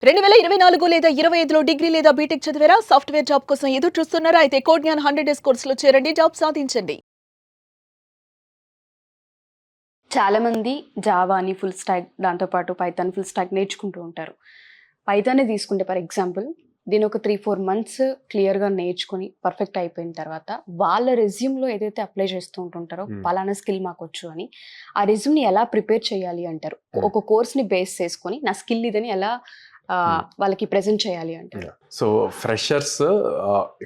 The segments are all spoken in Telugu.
2024 లేదా 25లో డిగ్రీ లేదా బీటెక్ చదివారా? సాఫ్ట్‌వేర్ జాబ్ కోసం ఎదురు చూస్తున్నారా? అయితే కోడ్‌జ్ఞాన్ 100 డేస్ కోర్సులో చేరండి. జాబ్ సాధించండి. చాలామంది జావాని ఫుల్ స్టాక్ దాంతోపాటు పైథాన్ ఫుల్ స్టాక్ నేర్చుకుంటూ ఉంటారు. పైథానే తీసుకుంటే ఫర్ ఎగ్జాంపుల్ దీని ఒక 3-4 మంత్స్ క్లియర్‌గా నేర్చుకొని పర్ఫెక్ట్ అయిపోయిన తర్వాత వాళ్ళ రెజ్యూమ్‌లో ఏదైతే అప్లై చేస్తూ ఉంటుంటారో పలానా స్కిల్ మాకొచ్చు అని ఆ రెజ్యూమ్‌ని ఎలా ప్రిపేర్ చేయాలి అంటారు? ఒక కోర్స్‌ని బేస్ చేసుకొని నా స్కిల్ ఇదని ఎలా వాళ్ళకి ప్రెజెంట్ చేయాలి అంటారు? సో ఫ్రెషర్స్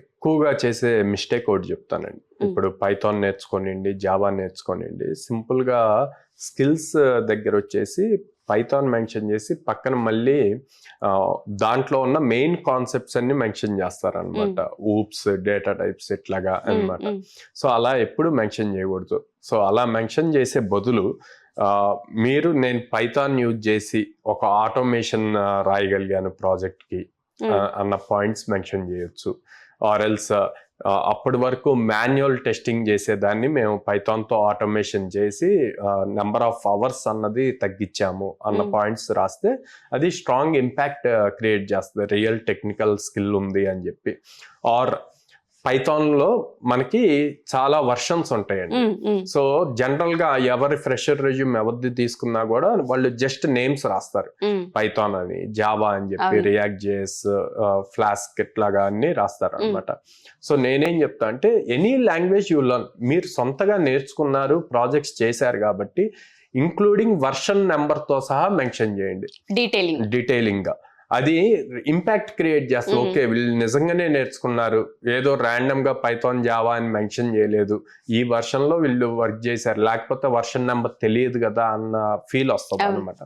ఎక్కువగా చేసే మిస్టేక్ ఒకటి చెప్తానండి. ఇప్పుడు పైథాన్ నేర్చుకోనివ్వండి, జావా నేర్చుకోనివ్వండి, సింపుల్గా స్కిల్స్ దగ్గర వచ్చేసి పైథాన్ మెన్షన్ చేసి పక్కన మళ్ళీ దాంట్లో ఉన్న మెయిన్ కాన్సెప్ట్స్ అన్ని మెన్షన్ చేస్తారనమాట. ఊప్స్, డేటా టైప్స్ ఇట్లాగా అనమాట. సో అలా ఎప్పుడు మెన్షన్ చేయకూడదు. సో అలా మెన్షన్ చేసే బదులు మీరు నేను పైథాన్ యూజ్ చేసి ఒక ఆటోమేషన్ రాయగలిగాను ప్రాజెక్ట్కి అన్న పాయింట్స్ మెన్షన్ చేయొచ్చు. ఆర్ ఎల్స్ అప్పటి వరకు మాన్యువల్ టెస్టింగ్ చేసేదాన్ని మేము పైథాన్తో ఆటోమేషన్ చేసి నెంబర్ ఆఫ్ అవర్స్ అన్నది తగ్గించాము అన్న పాయింట్స్ రాస్తే అది స్ట్రాంగ్ ఇంపాక్ట్ క్రియేట్ చేస్తుంది, రియల్ టెక్నికల్ స్కిల్ ఉంది అని చెప్పి. ఆర్ పైథాన్లో మనకి చాలా వర్షన్స్ ఉంటాయండి. సో జనరల్గా ఎవరి ఫ్రెషర్ రెజ్యూమ్ ఎవరిది తీసుకున్నా కూడా వాళ్ళు జస్ట్ నేమ్స్ రాస్తారు, పైథాన్ అని, జావా అని చెప్పి, రియాక్ట్ జేఎస్, ఫ్లాస్క్ ఇట్లాగా అన్ని రాస్తారు అనమాట. సో నేనేం చెప్తా అంటే ఎనీ లాంగ్వేజ్ యూ లర్న్, మీరు సొంతగా నేర్చుకున్నారు, ప్రాజెక్ట్స్ చేశారు కాబట్టి ఇంక్లూడింగ్ వర్షన్ నెంబర్తో సహా మెన్షన్ చేయండి డీటెయిలింగ్గా. అది ఇంపాక్ట్ క్రియేట్ చేస్తుంది. ఓకే, వీళ్ళు నిజంగానే నేర్చుకున్నారు, ఏదో ర్యాండమ్గా పైథాన్ జావా అని మెన్షన్ చేయలేదు, ఈ వర్షన్లో వీళ్ళు వర్క్ చేశారు, లేకపోతే వర్షన్ నెంబర్ తెలియదు కదా అన్న ఫీల్ వస్తుంది అనమాట.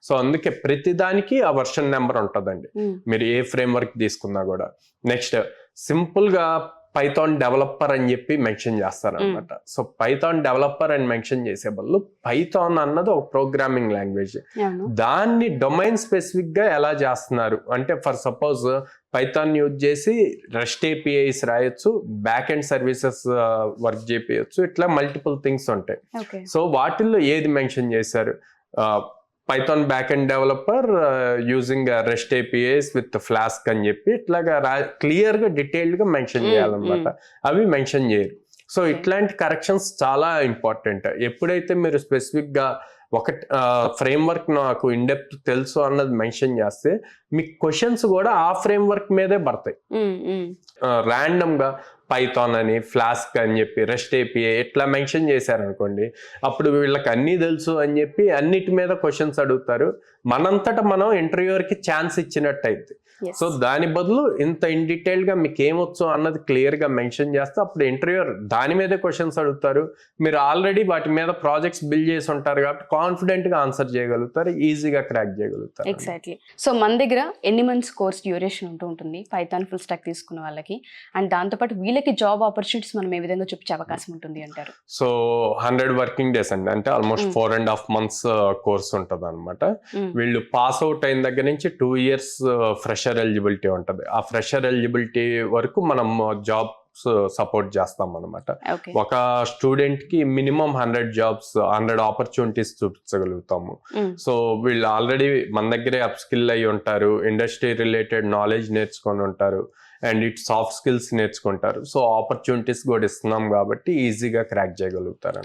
సో అందుకే ప్రతిదానికి ఆ వర్షన్ నెంబర్ ఉంటుందండి, మీరు ఏ ఫ్రేమ్ వర్క్ తీసుకున్నా కూడా. నెక్స్ట్ సింపుల్గా పైథాన్ డెవలపర్ అని చెప్పి మెన్షన్ చేస్తారనమాట. సో పైథాన్ డెవలపర్ అని మెన్షన్ చేసే బదులు పైథాన్ అన్నది ఒక ప్రోగ్రామింగ్ లాంగ్వేజ్, దాన్ని డొమైన్ స్పెసిఫిక్ గా ఎలా చేస్తున్నారు అంటే, ఫర్ సపోజ్ పైథాన్ యూజ్ చేసి రెస్ట్ ఏపీఐస్ రాయొచ్చు, బ్యాక్ ఎండ్ సర్వీసెస్ వర్క్ చేపించచ్చు, ఇట్లా మల్టిపుల్ థింగ్స్ ఉంటాయి. సో వాటిల్లో ఏది మెన్షన్ చేశారు? Python back end developer using rest APIs with flask అని చెప్పి ఇట్లాగా క్లియర్గా డీటెయిల్డ్గా మెన్షన్ చేయాలన్నమాట. అవి మెన్షన్ చేయరు. సో ఇట్లాంటి కరెక్షన్స్ చాలా ఇంపార్టెంట్. ఎప్పుడైతే మీరు స్పెసిఫిక్గా ఒక ఫ్రేమ్ వర్క్ నాకు ఇన్డెప్త్ తెలుసు అన్నది మెన్షన్ చేస్తే మీకు క్వశ్చన్స్ కూడా ఆ ఫ్రేమ్ వర్క్ మీదే పడతాయి. ర్యాండమ్గా పైథాన్ అని, ఫ్లాస్క్ అని చెప్పి, రెస్ట్ ఏపీఐ ఇట్లా మెన్షన్ చేశారనుకోండి, అప్పుడు వీళ్ళకి అన్నీ తెలుసు అని చెప్పి అన్నిటి మీద క్వశ్చన్స్ అడుగుతారు. మనంతటా మనం ఇంటర్వ్యూవర్కి ఛాన్స్ ఇచ్చినట్టు అయితే. సో దాని బదులు ఇంత ఇన్ డీటెయిల్గా మీకు ఏమొచ్చు అన్నది క్లియర్గా మెన్షన్ చేస్తే అప్పుడు ఇంటర్వ్యూవర్ దాని మీదే క్వశ్చన్స్ అడుగుతారు. మీరు ఆల్రెడీ వాటి మీద ప్రాజెక్ట్స్ బిల్డ్ చేసి ఉంటారు కాబట్టి కాన్ఫిడెంట్గా ఆన్సర్ చేయగలుగుతారు, ఈజీగా క్రాక్ చేయగలుగుతారు. ఎగ్జాక్ట్లీ. సో మన దగ్గర ఎన్ని మంత్స్ కోర్స్ డ్యూరేషన్ ఉంటూ ఉంటుంది పైథాన్ ఫుల్ స్టాక్ తీసుకున్న వాళ్ళకి, అండ్ దాంతోపాటు వీళ్ళకి జాబ్ ఆపర్చునిటీస్ మనం ఏ విధంగా చూపించే అవకాశం ఉంటుంది అంటారు? సో 100 వర్కింగ్ డేస్ అండి, అంటే ఆల్మోస్ట్ 4.5 months కోర్స్ ఉంటుంది అనమాట. వీళ్ళు పాస్ అవుట్ అయిన దగ్గర నుంచి 2 years ఫ్రెషర్ ఎలిజిబిలిటీ ఉంటుంది. ఆ ఫ్రెషర్ ఎలిజిబిలిటీ వరకు మనం జాబ్ సపోర్ట్ చేస్తాం అనమాట. ఒక స్టూడెంట్ కి మినిమం 100 ఆపర్చునిటీస్ చూపించగలుగుతాము. సో వీళ్ళు ఆల్రెడీ మన దగ్గరే అప్ స్కిల్ అయ్యి ఉంటారు, ఇండస్ట్రీ రిలేటెడ్ నాలెడ్జ్ నేర్చుకొని ఉంటారు, అండ్ ఇట్ సాఫ్ట్ స్కిల్స్ నేర్చుకుంటారు. సో ఆపర్చునిటీస్ కూడా ఇస్తున్నాం కాబట్టి ఈజీగా క్రాక్ చేయగలుగుతారు.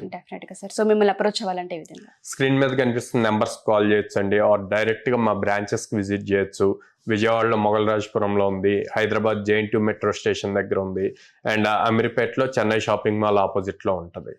సో మిమ్మల్ని అప్రోచ్ అవ్వాలంటే ఈ విధంగా స్క్రీన్ మీద కనిపిస్తున్న నెంబర్స్ కాల్ చేయొచ్చు అండి, ఆర్ డైరెక్ట్ గా మా బ్రాంచెస్ కి విజిట్ చేయొచ్చు. విజయవాడలో మొగల్రాజపురంలో ఉంది, హైదరాబాద్ JNT మెట్రో స్టేషన్ దగ్గర ఉంది, అండ్ అమీర్పేటలో చెన్నై షాపింగ్ మాల్ ఆపోజిట్ లో ఉంటుంది.